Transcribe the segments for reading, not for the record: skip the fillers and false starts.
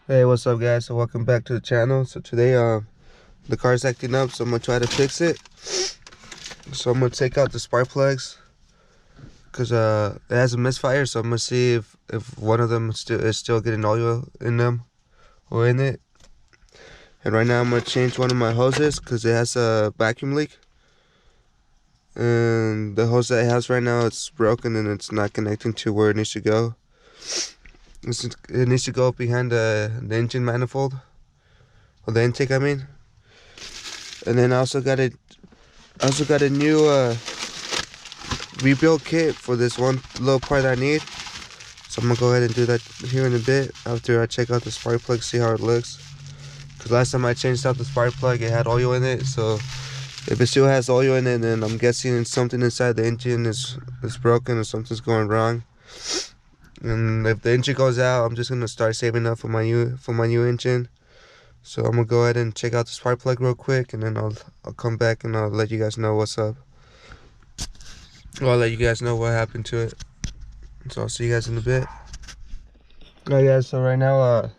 Hey, what's up, guys? So welcome back to the channel. So today the car's acting up, so I'm gonna try to fix it. So I'm gonna take out the spark plugs because it has a misfire, so I'm gonna see if one of them is still getting oil in them or in it. And right now I'm gonna change one of my hoses because it has a vacuum leak, and the hose that it has right now, it's broken and it's not connecting to where it needs to go. It needs to go behind the engine manifold, or the intake, I mean. And then I also got a new rebuild kit for this one little part I need. So I'm gonna go ahead and do that here in a bit after I check out the spark plug, see how it looks. Cause last time I changed out the spark plug, it had oil in it. So if it still has oil in it, then I'm guessing something inside the engine is broken or something's going wrong. And if the engine goes out, I'm just gonna start saving up for my new engine. So I'm gonna go ahead and check out the spark plug real quick, and then I'll come back and I'll let you guys know what's up. Well, I'll let you guys know what happened to it. So I'll see you guys in a bit. Alright, guys, so right now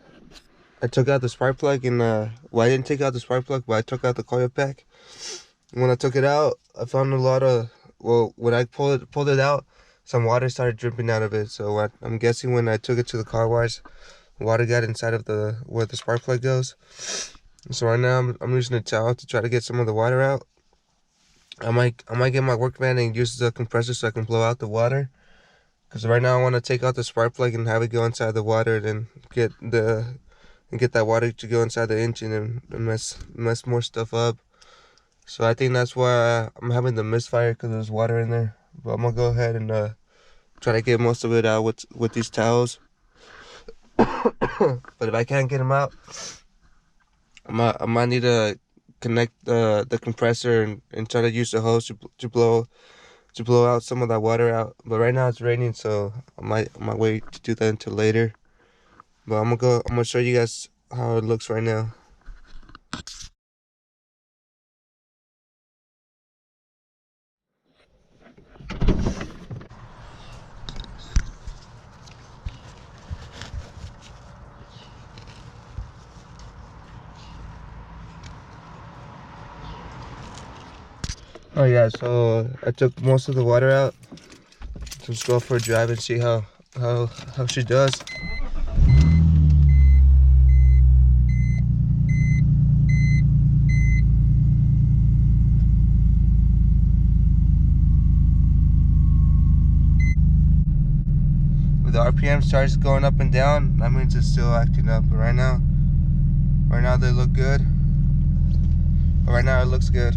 I took out the spark plug, and well, I didn't take out the spark plug, but I took out the coil pack. And when I took it out, I found a lot of, well, when I pulled it out, some water started dripping out of it. So I'm guessing when I took it to the car wash, water got inside of where the spark plug goes. So right now I'm using a towel to try to get some of the water out. I might get my work van and use the compressor so I can blow out the water. Because right now I want to take out the spark plug and have it go inside the water, and get that water to go inside the engine and mess more stuff up. So I think that's why I'm having the misfire, because there's water in there. But I'm gonna go ahead and try to get most of it out with these towels. But if I can't get them out, I might need to connect the compressor and try to use the hose to blow out some of that water out. But right now it's raining, so I might wait to do that until later. But I'm gonna show you guys how it looks right now. Oh yeah, so I took most of the water out. So let's go for a drive and see how she does. With the RPM starts going up and down, that means it's still acting up. But right now they look good. But right now it looks good.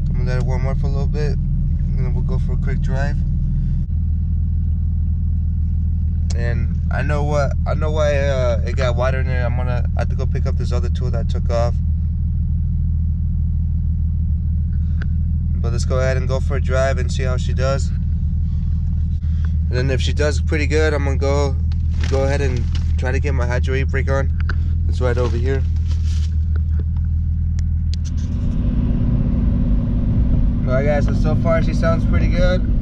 I'm gonna let it warm up for a little bit, and then we'll go for a quick drive. And I know why it got water in there. I have to go pick up this other tool that I took off. But let's go ahead and go for a drive and see how she does. And then if she does pretty good, I'm gonna go ahead and try to get my hydro brake on. It's right over here. Alright guys, so far she sounds pretty good.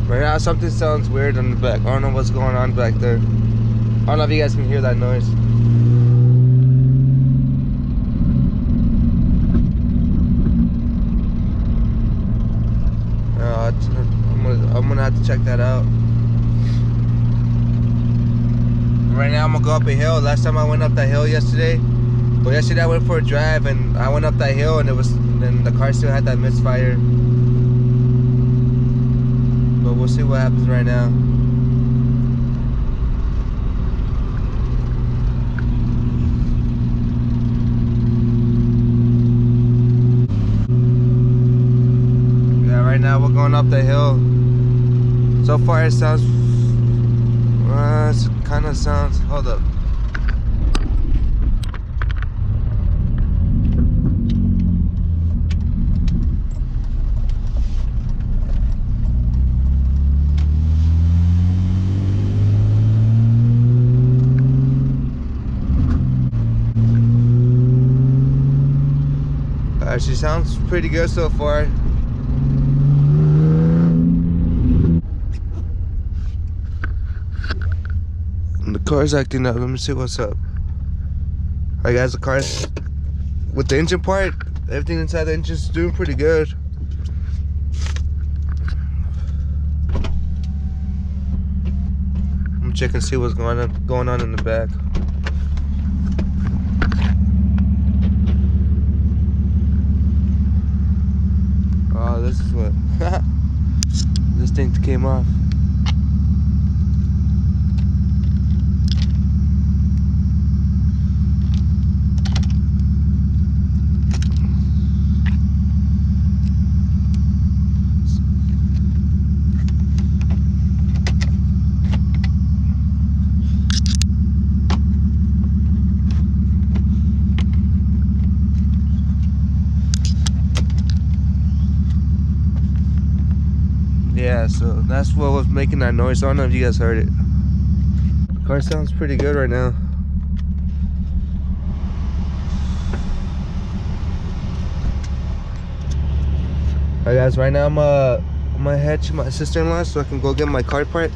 Right now something sounds weird on the back. I don't know what's going on back there. I don't know if you guys can hear that noise. I'm gonna have to check that out. right now I'm gonna go up a hill. Last time I went up that hill yesterday. Well, yesterday I went for a drive and I went up that hill and then the car still had that misfire. But we'll see what happens right now. Yeah, right now we're going up the hill. So far it sounds, it kind of sounds, hold up. She sounds pretty good so far. And the car's acting up. Let me see what's up. Alright guys, the car's with the engine part, everything inside the engine's doing pretty good. I'm checking to see what's going on in the back. Oh, this is what this thing came off. Yeah, so that's what was making that noise. I don't know if you guys heard it. The car sounds pretty good right now. Alright guys, right now I'm gonna head to my sister-in-law so I can go get my car part.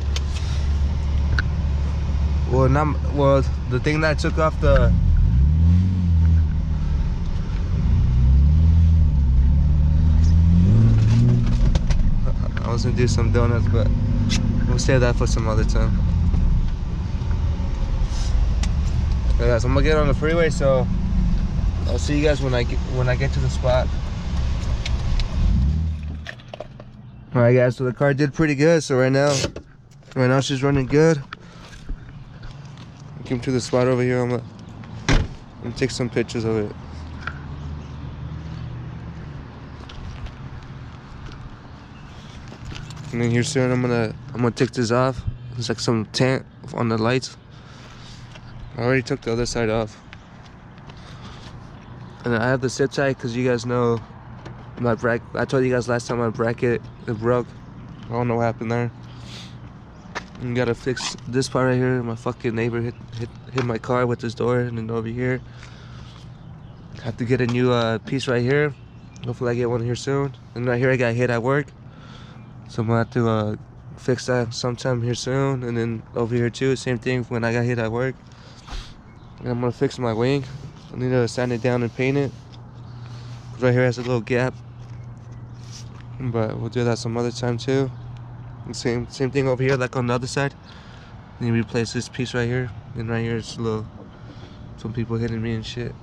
Well, the thing that I took off the I was gonna do some donuts, but we'll save that for some other time. Okay, guys, I'm gonna get on the freeway, so I'll see you guys when I get to the spot. All right, guys. So the car did pretty good. So right now she's running good. Came to the spot over here. I'm gonna take some pictures of it. And then here soon I'm gonna take this off. There's like some tint on the lights. I already took the other side off. And I have the zip tie because you guys know my bracket. I told you guys last time my bracket it broke. I don't know what happened there. And gotta fix this part right here. My fucking neighbor hit my car with his door, and then over here have to get a new piece right here. Hopefully I get one here soon. And right here I got hit at work, so I'm gonna have to fix that sometime here soon. And then over here too, same thing when I got hit at work. And I'm gonna fix my wing. I need to sand it down and paint it. Right here has a little gap, but we'll do that some other time too. And same thing over here, like on the other side. Then you replace this piece right here, and right here it's a little, some people hitting me and shit.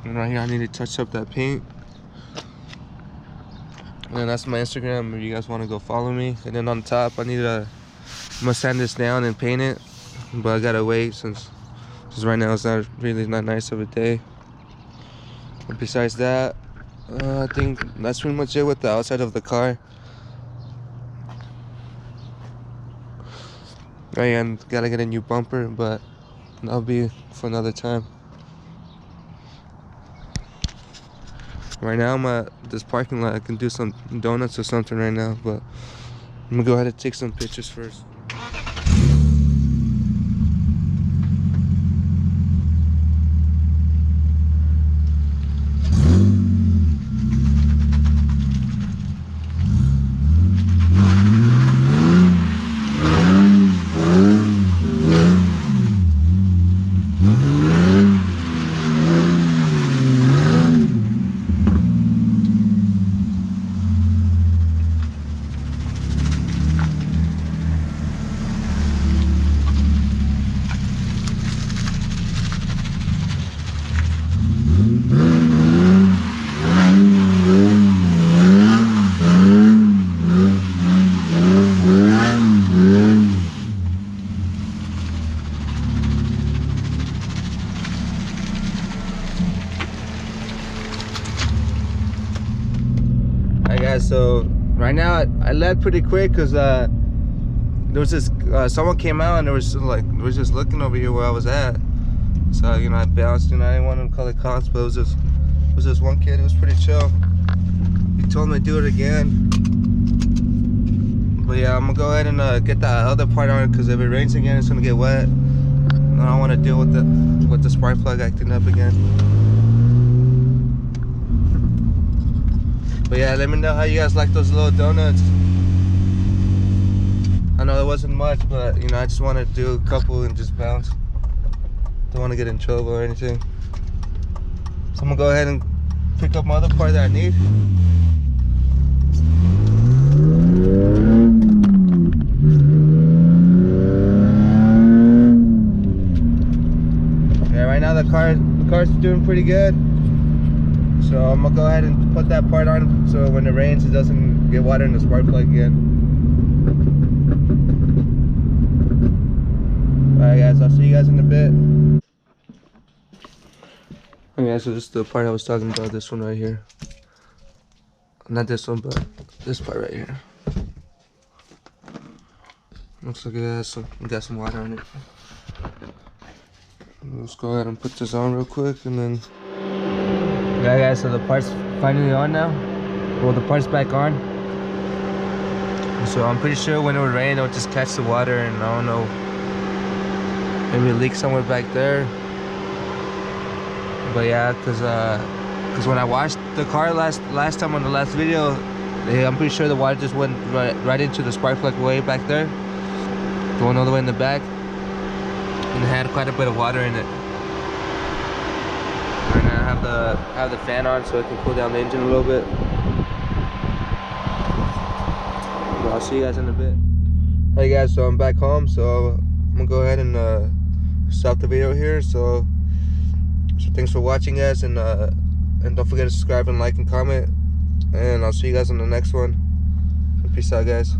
And right here I need to touch up that paint. And that's my Instagram if you guys want to go follow me. And then on top I'm gonna sand this down and paint it, but I gotta wait since right now it's not nice of a day. But besides that, I think that's pretty much it with the outside of the car. And gotta get a new bumper, but that'll be for another time. Right now I'm at this parking lot. I can do some donuts or something right now, but I'm gonna go ahead and take some pictures first. so right now I left pretty quick because there was this someone came out and there was just looking over here where I was at. So you know I bounced, and I didn't want to call it cops, but it was just one kid. It was pretty chill. He told me to do it again. But yeah, I'm gonna go ahead and get that other part on it, because if it rains again, it's gonna get wet. And I don't want to deal with the spark plug acting up again. But yeah, let me know how you guys like those little donuts. I know there wasn't much, but you know, I just want to do a couple and just bounce. Don't want to get in trouble or anything. So I'm gonna go ahead and pick up my other part that I need. Yeah, right now the car's doing pretty good. So I'm gonna go ahead and put that part on, so when it rains it doesn't get water in the spark plug again. Alright guys, I'll see you guys in a bit. Okay, so this is the part I was talking about, this one right here. Not this one, but this part right here. Looks like it got some water on it. Let's go ahead and put this on real quick, and then... Yeah guys, so the part's finally on now. Well, the part's back on. So I'm pretty sure when it would rain, it would just catch the water, and I don't know, maybe a leak somewhere back there. But yeah, cause when I washed the car last time on the last video, I'm pretty sure the water just went right into the spark plug way back there, going all the way in the back, and it had quite a bit of water in it. Right now I have the fan on so it can cool down the engine a little bit. But I'll see you guys in a bit. Hey guys, so I'm back home, so I'm gonna go ahead and stop the video here. So thanks for watching, guys, and don't forget to subscribe and like and comment, and I'll see you guys in the next one. Peace out, guys.